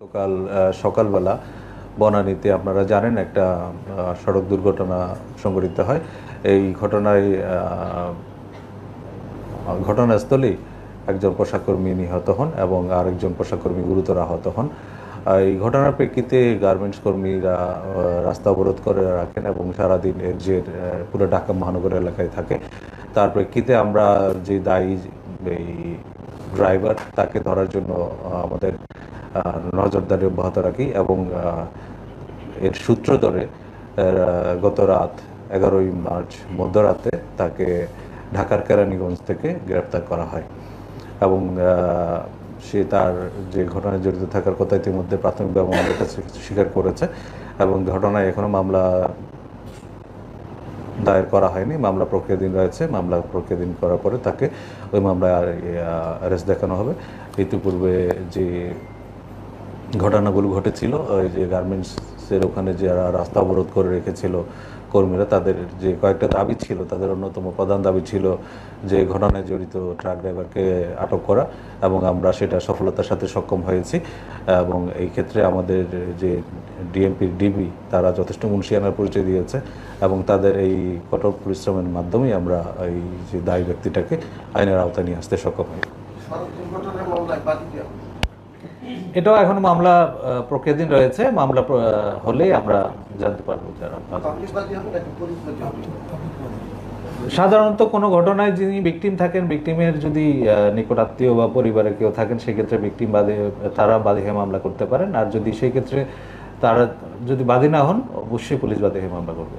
গতকাল সকালবেলা বনানীতে আপনারা জানেন একটা সড়ক দুর্ঘটনা সংঘটিত হয়। এই ঘটনাস্থলেই একজন পোশাককর্মী নিহত হন এবং আরেকজন পোশাককর্মী গুরুতর আহত হন। এই ঘটনার প্রেক্ষিতে গার্মেন্টস কর্মীরা রাস্তা অবরোধ করে রাখেন এবং সারাদিন এর যে পুরো ঢাকা মহানগর এলাকায় থাকে। তার প্রেক্ষিতে আমরা যে দায়ী এই ড্রাইভার তাকে ধরার জন্য আমাদের নজরদারি অব্যাহত রাখি এবং এর সূত্র ধরে গত রাত 11ই মার্চ মধ্যরাতে তাকে ঢাকার কেরানীগঞ্জ থেকে গ্রেপ্তার করা হয় এবং সে তার যে ঘটনায় জড়িত থাকার কথা ইতিমধ্যে প্রাথমিকভাবে আমাদের কাছে স্বীকার করেছে এবং ঘটনায় এখনো মামলা দায়ের করা হয়নি। মামলা প্রক্রিয়াধীন রয়েছে। মামলা প্রক্রিয়াধীন করার পরে তাকে ওই মামলায় অ্যারেস্ট দেখানো হবে। ইতিপূর্বে যে ঘটনাগুলো ঘটেছিল, ওই যে গার্মেন্টসের ওখানে যারা রাস্তা অবরোধ করে রেখেছিল কর্মীরা, তাদের যে কয়েকটা দাবি ছিল, তাদের অন্যতম প্রধান দাবি ছিল যে ঘটনায় জড়িত ট্রাক ড্রাইভারকে আটক করা এবং আমরা সেটা সফলতার সাথে সক্ষম হয়েছি। এবং এই ক্ষেত্রে আমাদের যে ডিএমপির ডিবি তারা যথেষ্ট মুন্সিয়ানার পরিচয় দিয়েছে এবং তাদের এই কঠোর পরিশ্রমের মাধ্যমেই আমরা এই যে দায়ী ব্যক্তিটাকে আইনের আওতায় নিয়ে আসতে সক্ষম হই। এটাও এখন মামলা প্রক্রিয়াধীন রয়েছে। মামলা হলেই আমরা জানতে পারবো যারা সাধারণত কোনো ঘটনায় যিনি ভিকটিম থাকেন, ভিকটিমের যদি নিকটাত্মীয় বা পরিবারের কেউ থাকেন, সেক্ষেত্রে ভিকটিম তারা বাদী হয়ে মামলা করতে পারেন। আর যদি সেই ক্ষেত্রে তারা যদি বাদী না হন, অবশ্যই পুলিশ বাদী হয়ে মামলা করবে।